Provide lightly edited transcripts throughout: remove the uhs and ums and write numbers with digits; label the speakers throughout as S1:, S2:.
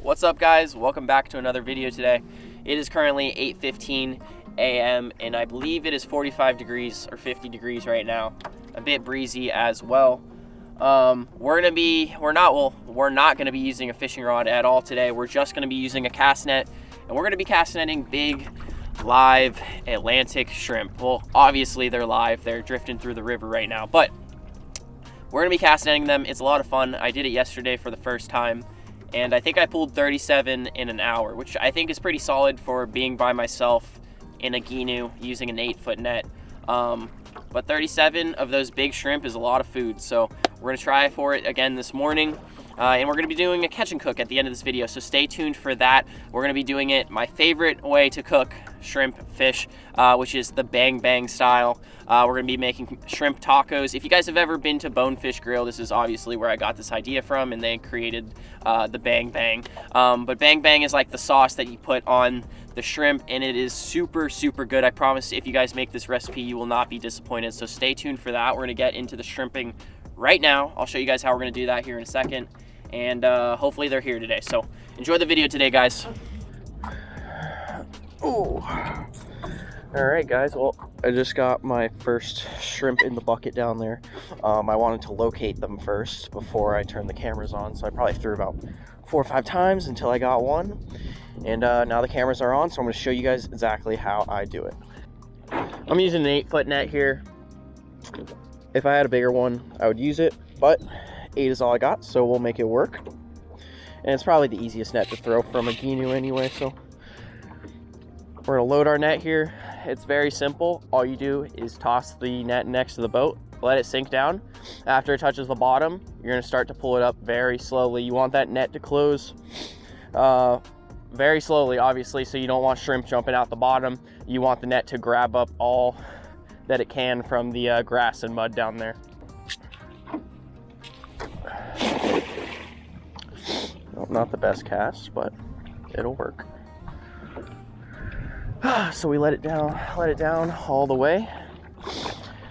S1: What's up, guys? Welcome back to another video today. It is currently 8:15 a.m. and I believe it is 45 degrees or 50 degrees right now. A bit breezy as well. We're not gonna be using a fishing rod at all today. We're just gonna be using a cast net, and we're gonna be cast netting big live Atlantic shrimp. Well, obviously they're live, they're drifting through the river right now, but we're gonna be cast netting them. It's a lot of fun. I did it yesterday for the first time, and I think I pulled 37 in an hour, which I think is pretty solid for being by myself in a Gheenoe using an 8-foot net. But 37 of those big shrimp is a lot of food, so we're gonna try for it again this morning. And we're gonna be doing a catch and cook at the end of this video, so stay tuned for that. We're gonna be doing it my favorite way to cook shrimp fish, which is the bang bang style. We're gonna be making shrimp tacos. If you guys have ever been to Bonefish Grill, this is obviously where I got this idea from, and they created the bang bang. But bang bang is like the sauce that you put on the shrimp, and it is super good. I promise if you guys make this recipe, you will not be disappointed, so stay tuned for that. We're gonna get into the shrimping right now. I'll show you guys how we're gonna do that here in a second, and hopefully they're here today. So enjoy the video today, guys. Oh, all right, guys. Well, I just got my first shrimp in the bucket down there. I wanted to locate them first before I turned the cameras on, so I probably threw about 4 or 5 times until I got one. And now the cameras are on, so I'm going to show you guys exactly how I do it. I'm using an 8-foot net here. If I had a bigger one, I would use it, but 8 is all I got, so we'll make it work. And it's probably the easiest net to throw from a Gheenoe anyway, so we're gonna load our net here. It's very simple. All you do is toss the net next to the boat, let it sink down. After it touches the bottom, you're gonna start to pull it up very slowly. You want that net to close very slowly, obviously, so you don't want shrimp jumping out the bottom. You want the net to grab up all that it can from the grass and mud down there. Well, not the best cast, but it'll work. So we let it down all the way.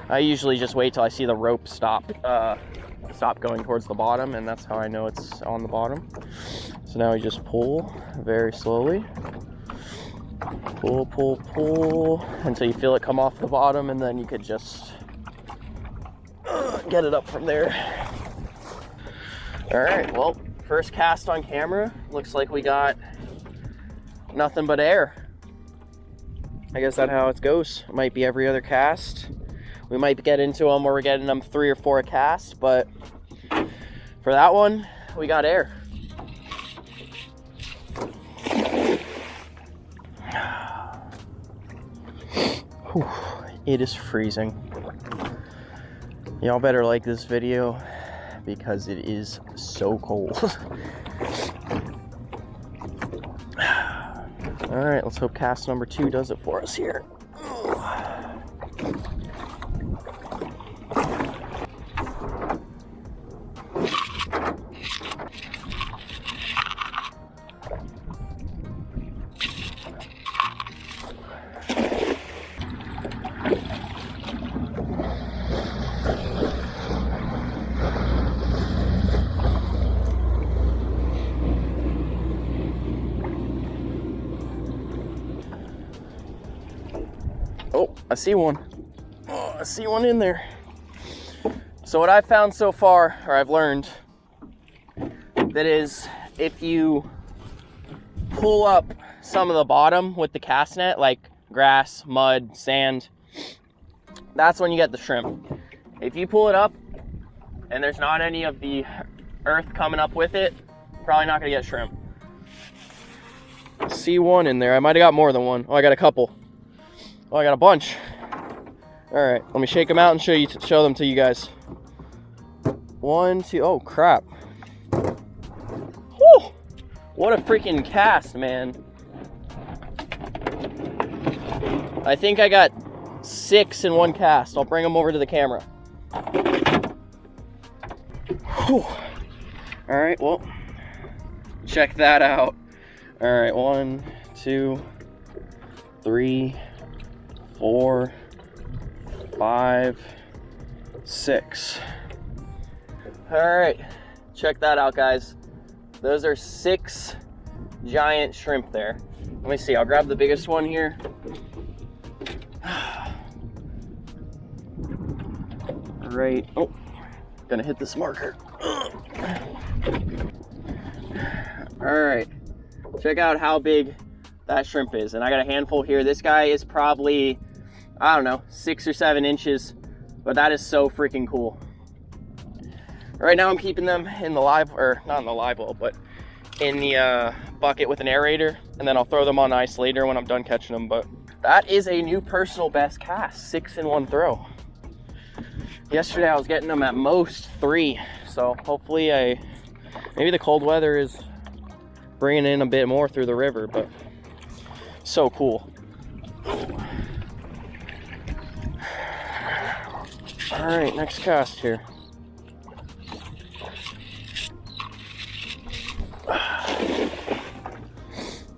S1: I usually just wait till I see the rope stop going towards the bottom, and that's how I know it's on the bottom. So now we just pull very slowly. Pull until you feel it come off the bottom, and then you could just get it up from there. All right, well, first cast on camera. Looks like we got nothing but air. I guess that's how it goes. It might be every other cast. We might get into them where we're getting them 3 or 4 casts, but for that one, we got air. Whew, it is freezing. Y'all better like this video because it is so cold. All right, let's hope cast number 2 does it for us here. Oh, I see one. Oh, I see one in there. So what I've found so far, or I've learned, that is if you pull up some of the bottom with the cast net, like grass, mud, sand, that's when you get the shrimp. If you pull it up and there's not any of the earth coming up with it, you're probably not gonna get shrimp. I see one in there. I might have got more than one. Oh, I got a couple. Oh, I got a bunch. All right, let me shake them out and show them to you guys. 1, 2, oh crap. Whew, what a freaking cast, man. I think I got 6 in one cast. I'll bring them over to the camera. Whew. All right, well, check that out. All right, 1, 2, 3, 4, 5, 6. All right, check that out, guys. Those are 6 giant shrimp there. Let me see, I'll grab the biggest one here. Right, oh, gonna hit this marker. All right, check out how big that shrimp is. And I got a handful here. This guy is probably, I don't know, 6 or 7 inches, but that is so freaking cool. Right now I'm keeping them in the live, or not in the live well, but in the bucket with an aerator, and then I'll throw them on ice later when I'm done catching them. But that is a new personal best cast, 6 in one throw. Yesterday I was getting them at most 3, so hopefully maybe the cold weather is bringing in a bit more through the river, but so cool. All right, next cast here.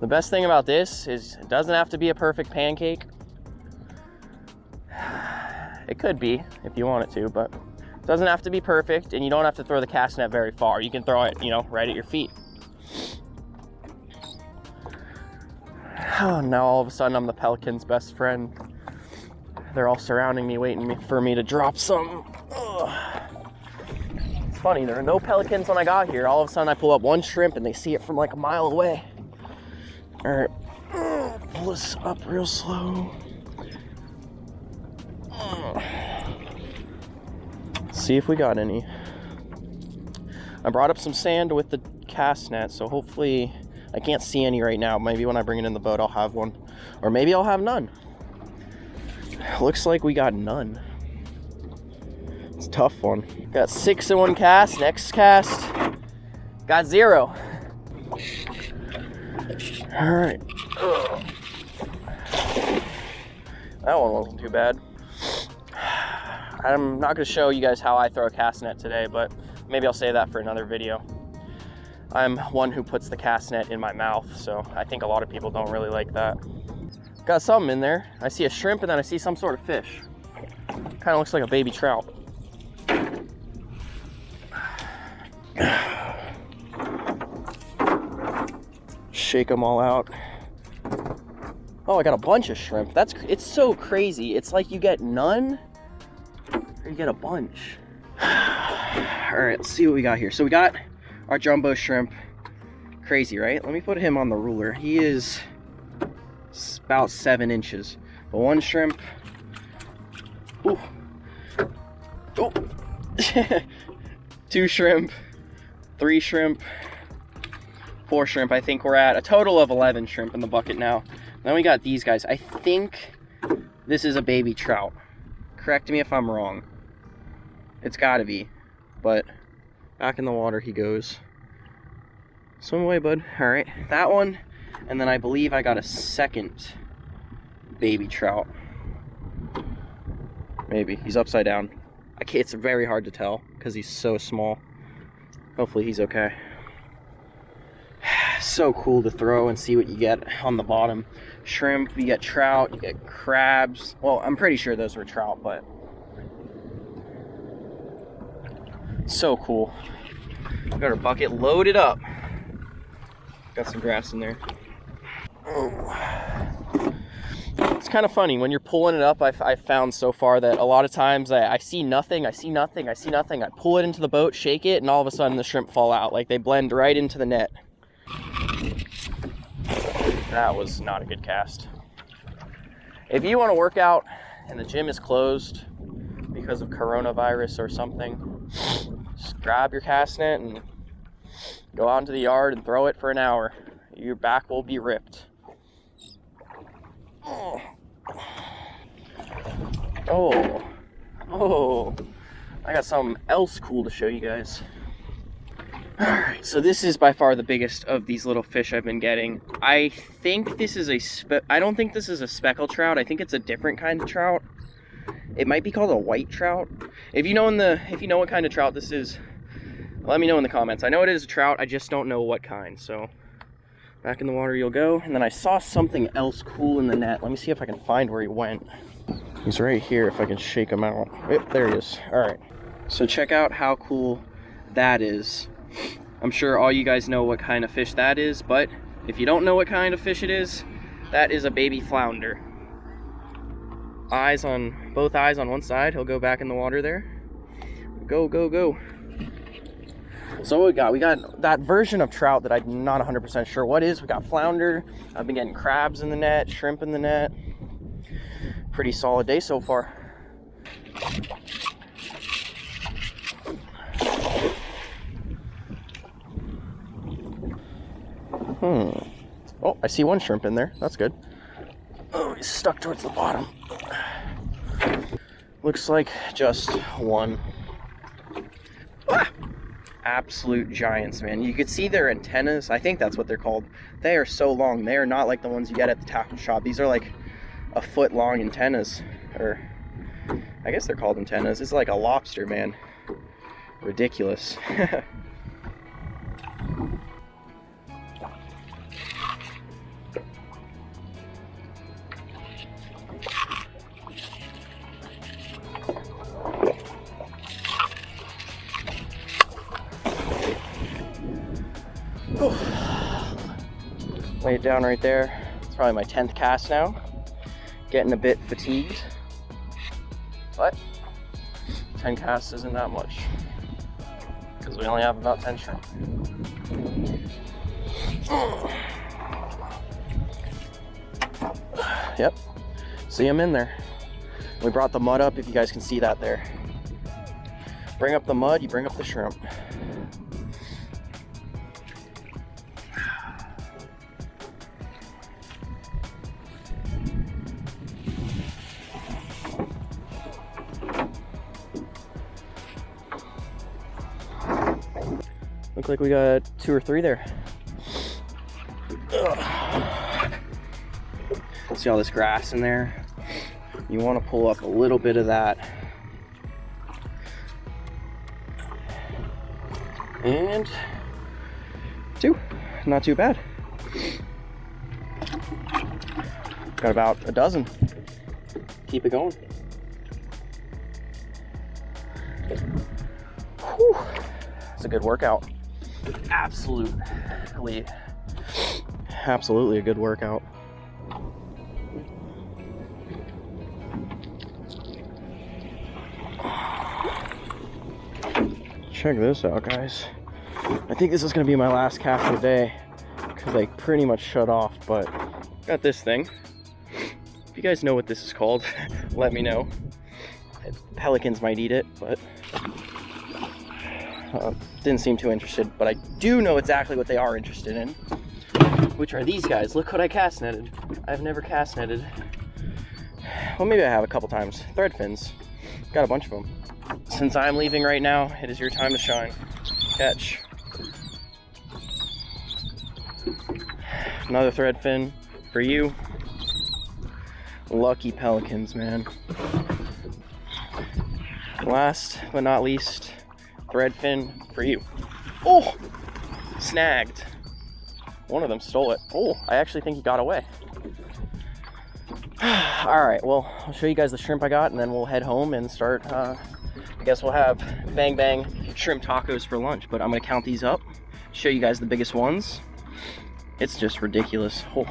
S1: The best thing about this is it doesn't have to be a perfect pancake. It could be if you want it to, but it doesn't have to be perfect, and you don't have to throw the cast net very far. You can throw it, you know, right at your feet. Oh, now all of a sudden I'm the pelican's best friend. They're all surrounding me, waiting for me to drop some. Ugh. It's funny, there are no pelicans when I got here. All of a sudden I pull up one shrimp and they see it from like a mile away. All right, pull this up real slow. See if we got any. I brought up some sand with the cast net, so hopefully, I can't see any right now. Maybe when I bring it in the boat, I'll have one. Or maybe I'll have none. Looks like we got none. It's a tough one. Got 6 in one cast. Next cast, got 0. All right. Ugh. That one wasn't too bad. I'm not going to show you guys how I throw a cast net today, but maybe I'll save that for another video. I'm one who puts the cast net in my mouth, so I think a lot of people don't really like that. Got something in there. I see a shrimp and then I see some sort of fish. Kind of looks like a baby trout. Shake them all out. Oh, I got a bunch of shrimp. It's so crazy. It's like you get none or you get a bunch. All right, let's see what we got here. So we got our jumbo shrimp. Crazy, right? Let me put him on the ruler. He is about 7 inches. But one shrimp. Ooh. Oh. 2 shrimp. 3 shrimp. 4 shrimp. I think we're at a total of 11 shrimp in the bucket now. Then we got these guys. I think this is a baby trout. Correct me if I'm wrong. It's gotta be. But back in the water he goes. Swim away, bud. All right, that one. And then I believe I got a second baby trout. Maybe. He's upside down. It's very hard to tell because he's so small. Hopefully he's okay. So cool to throw and see what you get on the bottom. Shrimp, you get trout, you get crabs. Well, I'm pretty sure those were trout, but so cool. Got our bucket loaded up. Got some grass in there. Oh. It's kind of funny when you're pulling it up. I've found so far that a lot of times I see nothing, I see nothing, I see nothing. I pull it into the boat, shake it, and all of a sudden the shrimp fall out. Like they blend right into the net. That was not a good cast. If you want to work out and the gym is closed because of coronavirus or something, just grab your cast net and go out into the yard and throw it for an hour. Your back will be ripped. Oh. I got something else cool to show you guys. Alright, so this is by far the biggest of these little fish I've been getting. I think this is I don't think this is a speckled trout. I think it's a different kind of trout. It might be called a white trout. If you know what kind of trout this is, let me know in the comments. I know it is a trout, I just don't know what kind. So back in the water you'll go. And then I saw something else cool in the net. Let me see if I can find where he went. He's right here if I can shake him out. Yep, there he is. Alright, so check out how cool that is. I'm sure all you guys know what kind of fish that is, but If you don't know what kind of fish it is, that is a baby flounder. Both eyes on one side. He'll go back in the water there. Go, go, go. So what we got? We got that version of trout that I'm not 100% sure what is. We got flounder. I've been getting crabs in the net, shrimp in the net. Pretty solid day so far. Oh, I see one shrimp in there. That's good. Oh, he's stuck towards the bottom. Looks like just one. Ah! Absolute giants, man. You could see their antennas. I think that's what they're called. They are so long. They are not like the ones you get at the tackle shop. These are like a foot long antennas, or I guess they're called antennas. It's like a lobster, man. Ridiculous. Lay it down right there. It's probably my 10th cast now. Getting a bit fatigued, but 10 casts isn't that much because we only have about 10 shrimp. Yep, see them in there. We brought the mud up, if you guys can see that there. Bring up the mud, you bring up the shrimp. Looks like we got 2 or 3 there. Ugh. See all this grass in there? You want to pull up a little bit of that. And 2, not too bad. Got about a dozen. Keep it going. Whew. It's a good workout. Absolutely a good workout. Check this out, guys. I think this is gonna be my last cast of the day because I pretty much shut off, but got this thing. If you guys know what this is called, let me know. Pelicans might eat it, but didn't seem too interested, but I do know exactly what they are interested in, which are these guys. Look what I cast netted. I've never cast netted. Well, maybe I have a couple times. Thread fins. Got a bunch of them. Since I'm leaving right now, it is your time to shine. Catch. Another thread fin for you. Lucky pelicans, man. Last but not least, thread fin for you. Oh, snagged. One of them stole it. Oh, I actually think he got away. All right, well, I'll show you guys the shrimp I got, and then we'll head home and start, I guess we'll have bang bang shrimp tacos for lunch, but I'm gonna count these up, show you guys the biggest ones. It's just ridiculous. Oh.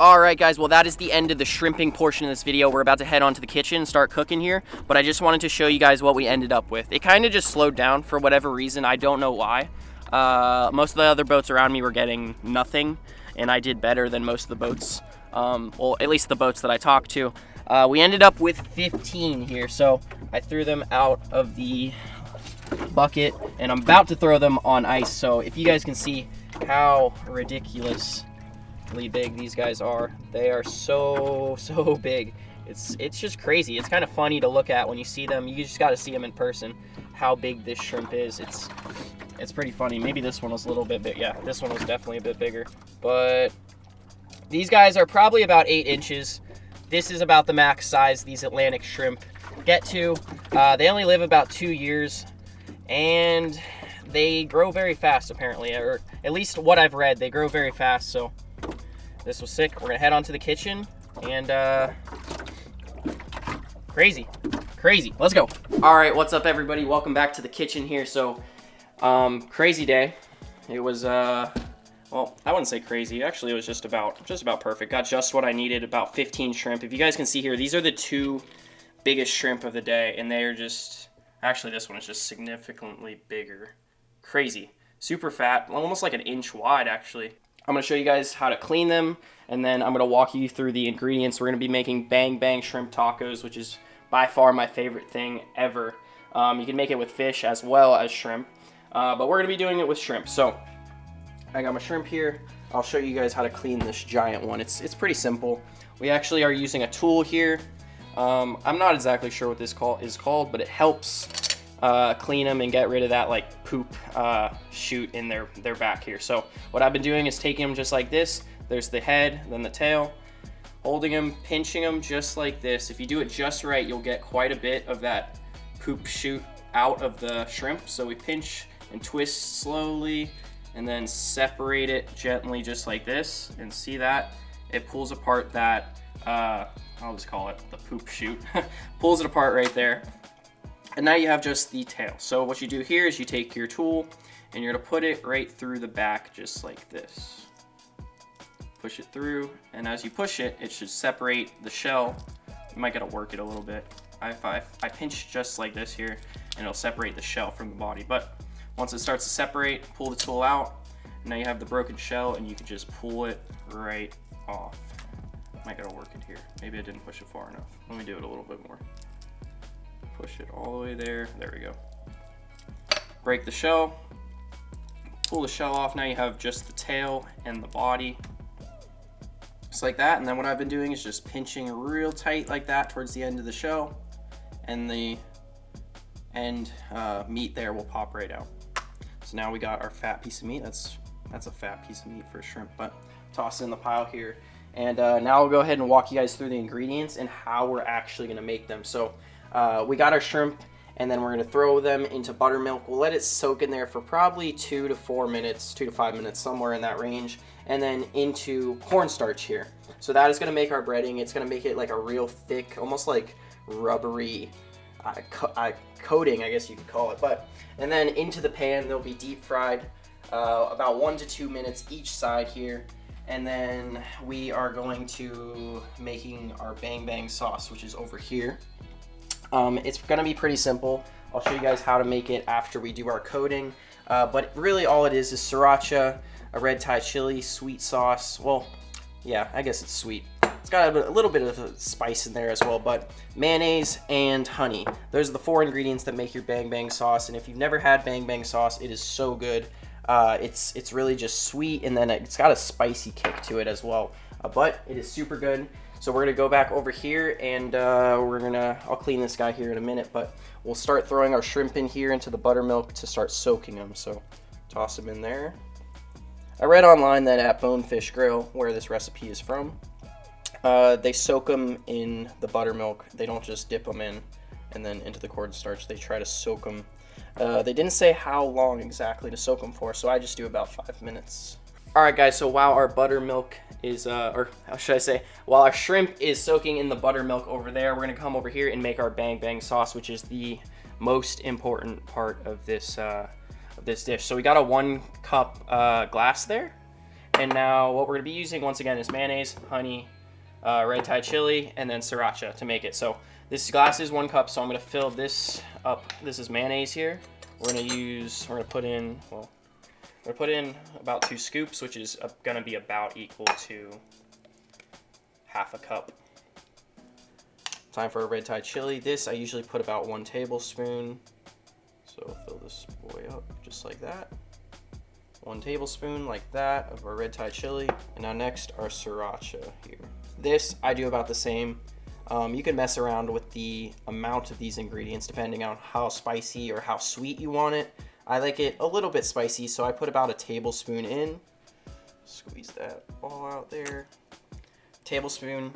S1: All right, guys, well, that is the end of the shrimping portion of this video. We're about to head on to the kitchen and start cooking here, but I just wanted to show you guys what we ended up with. It kind of just slowed down for whatever reason. I don't know why. Most of the other boats around me were getting nothing, and I did better than most of the boats, well, at least the boats that I talked to. We ended up with 15 here, so I threw them out of the bucket, and I'm about to throw them on ice, so if you guys can see how ridiculous big these guys are. They are so big. It's just crazy. It's kind of funny to look at when you see them. You just got to see them in person, how big this shrimp is. It's pretty funny. Maybe this one was a little bit big. Yeah, this one was definitely a bit bigger, but these guys are probably about 8 inches. This is about the max size these Atlantic shrimp get to. They only live about 2 years, and they grow very fast, apparently, or at least what I've read, they grow very fast. So this was sick. We're gonna head on to the kitchen, and crazy. Let's go. All right, what's up, everybody? Welcome back to the kitchen here. So crazy day. It was well, I wouldn't say crazy. Actually, it was just about perfect. Got just what I needed, about 15 shrimp. If you guys can see here, these are the 2 biggest shrimp of the day, and they are just, actually this one is just significantly bigger. Crazy. Super fat, almost like an inch wide actually. I'm going to show you guys how to clean them, and then I'm going to walk you through the ingredients. We're going to be making bang bang shrimp tacos, which is by far my favorite thing ever. You can make it with fish as well as shrimp, but we're going to be doing it with shrimp. So I got my shrimp here. I'll show you guys how to clean this giant one. It's pretty simple. We actually are using a tool here. I'm not exactly sure what this is called, but it helps clean them and get rid of that like poop shoot in their back here. So what I've been doing is taking them just like this. There's the head, then the tail, holding them, pinching them just like this. If you do it just right, you'll get quite a bit of that poop shoot out of the shrimp. So we pinch and twist slowly and then separate it gently just like this, and see that it pulls apart that I'll just call it the poop shoot. Pulls it apart right there. And now you have just the tail. So what you do here is you take your tool and you're gonna put it right through the back just like this. Push it through, and as you push it, it should separate the shell. You might gotta work it a little bit. I pinch just like this here, and it'll separate the shell from the body. But once it starts to separate, pull the tool out. Now you have the broken shell, and you can just pull it right off. Might gotta work it here. Maybe I didn't push it far enough. Let me do it a little bit more. Push it all the way there. There we go. Break the shell. Pull the shell off. Now you have just the tail and the body. Just like that. And then what I've been doing is just pinching real tight like that towards the end of the shell. And the end meat there will pop right out. So now we got our fat piece of meat. That's a fat piece of meat for shrimp, but toss it in the pile here. And now I'll go ahead and walk you guys through the ingredients and how we're actually gonna make them. So we got our shrimp, and then we're gonna throw them into buttermilk. We'll let it soak in there for probably 2 to 4 minutes, 2 to 5 minutes, somewhere in that range, and then into cornstarch here. So that is gonna make our breading. It's gonna make it like a real thick, almost like rubbery coating, I guess you could call it. And then into the pan, they'll be deep fried about 1 to 2 minutes each side here. And then we are going to making our bang bang sauce, which is over here. It's gonna be pretty simple. I'll show you guys how to make it after we do our coating. But really all it is sriracha, a red Thai chili, sweet sauce. Well, yeah, I guess it's sweet. It's got a little bit of a spice in there as well, but mayonnaise and honey. Those are the 4 ingredients that make your bang bang sauce. And if you've never had bang bang sauce, it is so good. It's really just sweet, and then it's got a spicy kick to it as well. But it is super good. So we're gonna go back over here, and I'll clean this guy here in a minute, but we'll start throwing our shrimp in here into the buttermilk to start soaking them. So toss them in there. I read online that at Bonefish Grill, where this recipe is from, they soak them in the buttermilk. They don't just dip them in and then into the cornstarch. They try to soak them. They didn't say how long exactly to soak them for, so I just do about 5 minutes. All right, guys, so while our buttermilk is, or how should I say, while our shrimp is soaking in the buttermilk over there, we're gonna come over here and make our bang bang sauce, which is the most important part of this dish. So we got a 1 cup glass there, and now what we're gonna be using once again is mayonnaise, honey, red Thai chili, and then sriracha to make it. So this glass is 1 cup, so I'm gonna fill this up. This is mayonnaise here. We're gonna put in about 2 scoops, which is gonna be about equal to half a cup. Time for a red Thai chili. This I usually put about 1 tablespoon. So fill this boy up just like that. 1 tablespoon like that of our red Thai chili. And now next our sriracha here. This I do about the same. You can mess around with the amount of these ingredients depending on how spicy or how sweet you want it. I like it a little bit spicy, so I put about a tablespoon in. Squeeze that all out there. Tablespoon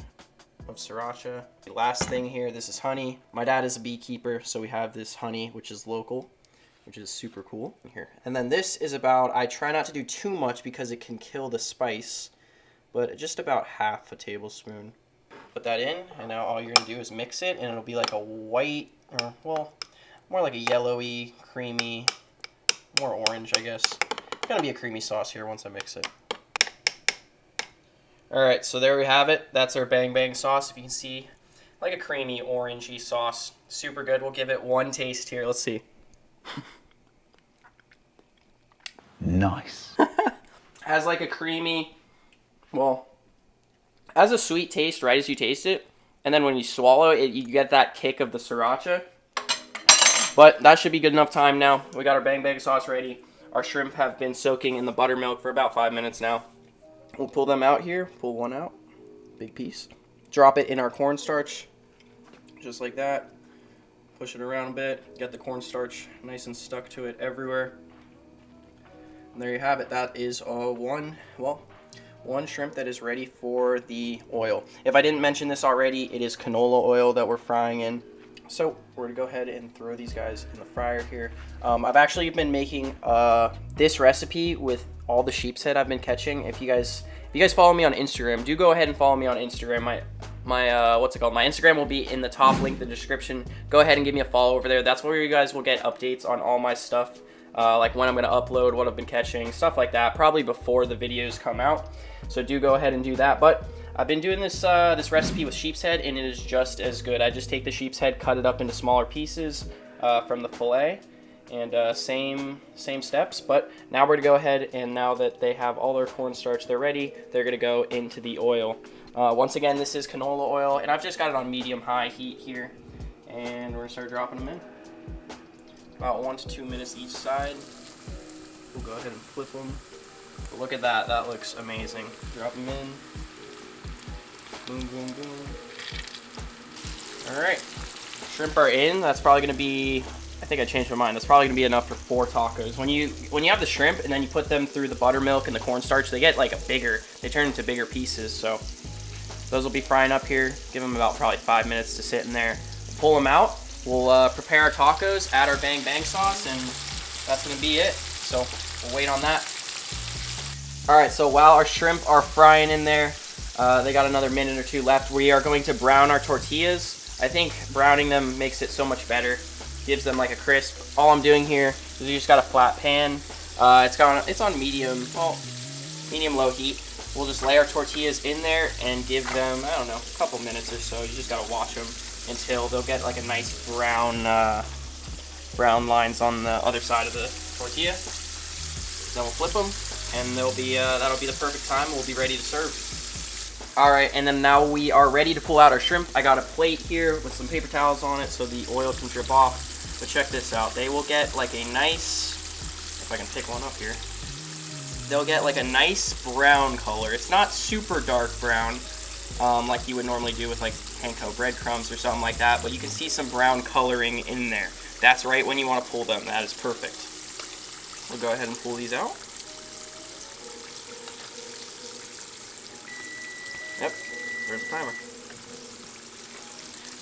S1: of sriracha. The last thing here, this is honey. My dad is a beekeeper, so we have this honey, which is local, which is super cool. Here. And then this is about, I try not to do too much because it can kill the spice, but just about half a tablespoon. Put that in, and now all you're gonna do is mix it, and it'll be like a white, or well, more like a yellowy, creamy, more orange, I guess. It's gonna be a creamy sauce here once I mix it. All right, so there we have it. That's our bang bang sauce. If you can see, like a creamy orangey sauce. Super good. We'll give it one taste here. Let's see.
S2: Nice.
S1: Has like a creamy, well, has a sweet taste right as you taste it. And then when you swallow it, you get that kick of the sriracha. But that should be good enough time now. We got our bang bang sauce ready. Our shrimp have been soaking in the buttermilk for about 5 minutes now. We'll pull them out here. Pull one out. Big piece. Drop it in our cornstarch. Just like that. Push it around a bit. Get the cornstarch nice and stuck to it everywhere. And there you have it. That is one shrimp that is ready for the oil. If I didn't mention this already, it is canola oil that we're frying in. So we're gonna go ahead and throw these guys in the fryer here. I've actually been making this recipe with all the sheep's head I've been catching. If you guys follow me on Instagram, do go ahead and follow me on Instagram. My Instagram will be in the top link in the description. Go ahead and give me a follow over there. That's where you guys will get updates on all my stuff, like when I'm gonna upload, what I've been catching, stuff like that, probably before the videos come out. So do go ahead and do that. But I've been doing this recipe with sheep's head, and it is just as good. I just take the sheep's head, cut it up into smaller pieces from the fillet, and same steps. But now we're gonna go ahead, and now that they have all their cornstarch, they're ready. They're gonna go into the oil. Once again, this is canola oil, and I've just got it on medium-high heat here, and we're gonna start dropping them in. About 1 to 2 minutes each side. We'll go ahead and flip them. But look at that. That looks amazing. Drop them in. Boom, boom, boom. All right, shrimp are in. That's probably gonna be, I think I changed my mind. That's probably gonna be enough for 4 tacos. When you have the shrimp and then you put them through the buttermilk and the cornstarch, they get like they turn into bigger pieces. So those will be frying up here. Give them about probably 5 minutes to sit in there. Pull them out. We'll prepare our tacos, add our bang bang sauce, and that's gonna be it. So we'll wait on that. All right, so while our shrimp are frying in there, they got another minute or 2 left. We are going to brown our tortillas. I think browning them makes it so much better. Gives them like a crisp. All I'm doing here is you just got a flat pan. It's on medium low heat. We'll just lay our tortillas in there and give them, I don't know, a couple minutes or so. You just gotta watch them until they'll get like a nice brown lines on the other side of the tortilla. Then we'll flip them, and that'll be the perfect time. We'll be ready to serve. All right, and then now we are ready to pull out our shrimp. I got a plate here with some paper towels on it so the oil can drip off. But check this out. They will get like a nice, if I can pick one up here, they'll get like a nice brown color. It's not super dark brown like you would normally do with like panko breadcrumbs or something like that, but you can see some brown coloring in there. That's right when you want to pull them. That is perfect. We'll go ahead and pull these out. Yep, there's the timer.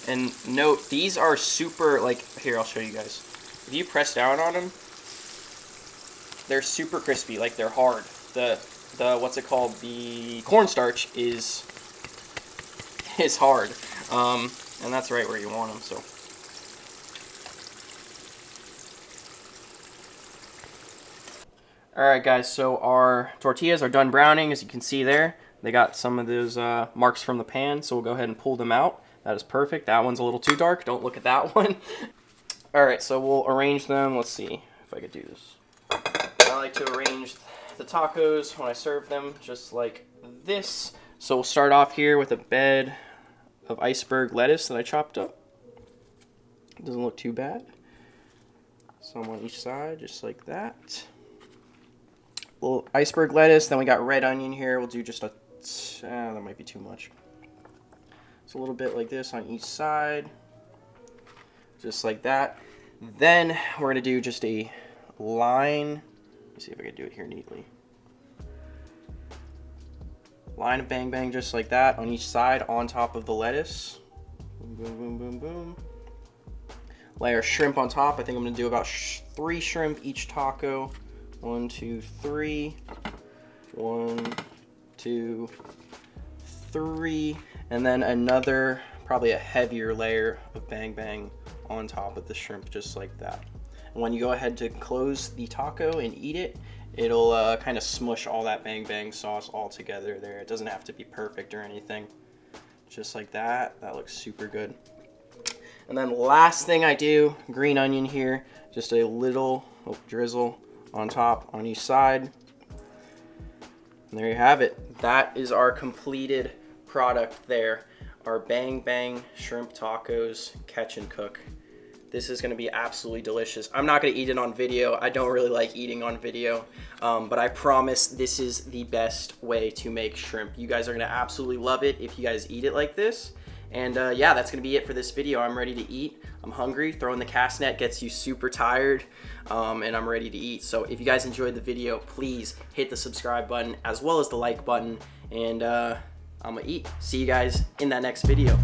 S1: And note, these are super, like, here, I'll show you guys. If you press down on them, they're super crispy, like they're hard. The what's it called? The cornstarch is hard. And that's right where you want them, so. Alright guys, so our tortillas are done browning, as you can see there. They got some of those marks from the pan, so we'll go ahead and pull them out. That is perfect. That one's a little too dark. Don't look at that one. Alright, so we'll arrange them. Let's see if I could do this. I like to arrange the tacos when I serve them, just like this. So we'll start off here with a bed of iceberg lettuce that I chopped up. Doesn't look too bad. Some on each side, just like that. Little iceberg lettuce. Then we got red onion here. We'll do just a, that might be too much. So a little bit like this on each side, just like that. Then we're gonna do just a line. Let me see if I can do it here neatly. Line of bang bang, just like that, on each side, on top of the lettuce. Boom, boom, boom, boom, boom. Layer shrimp on top. I think I'm gonna do about 3 shrimp each taco. 1, 2, 3. 1, 2, 3. And then another, probably a heavier layer of bang bang on top of the shrimp, just like that. And when you go ahead to close the taco and eat it,
S2: it'll kind of smush all that bang bang sauce all together there. It doesn't have to be perfect or anything. Just like that. That looks super good. And then last thing I do, green onion here, just a little drizzle on top on each side. And there you have it. That is our completed product there. Our Bang Bang Shrimp Tacos Catch and Cook. This is gonna be absolutely delicious. I'm not gonna eat it on video. I don't really like eating on video, but I promise this is the best way to make shrimp. You guys are gonna absolutely love it if you guys eat it like this. And yeah, that's gonna be it for this video. I'm ready to eat. I'm hungry. Throwing the cast net gets you super tired, and I'm ready to eat. So if you guys enjoyed the video, please hit the subscribe button as well as the like button, and I'm gonna eat. See you guys in that next video.